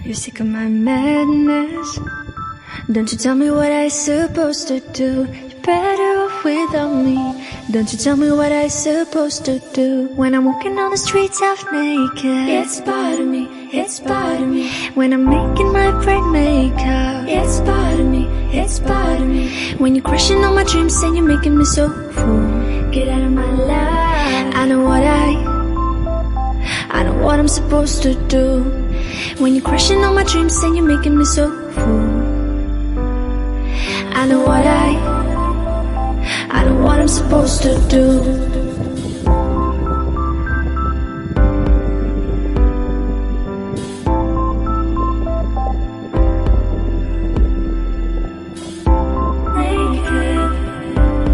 You're sick of my madness. Don't you tell me what I supposed to do. You're better off without me. Don't you tell me what I supposed to do. When I'm walking on the streets half naked, it's part of me, it's part of me. When I'm making my brain makeup, it's part of me, it's part of me. When you're crushing on my dreams and you're making me so full, get out of my life. I know what I'm supposed to do. When you're crushing on my dreams and you're making me so full, I know what I'm supposed to do.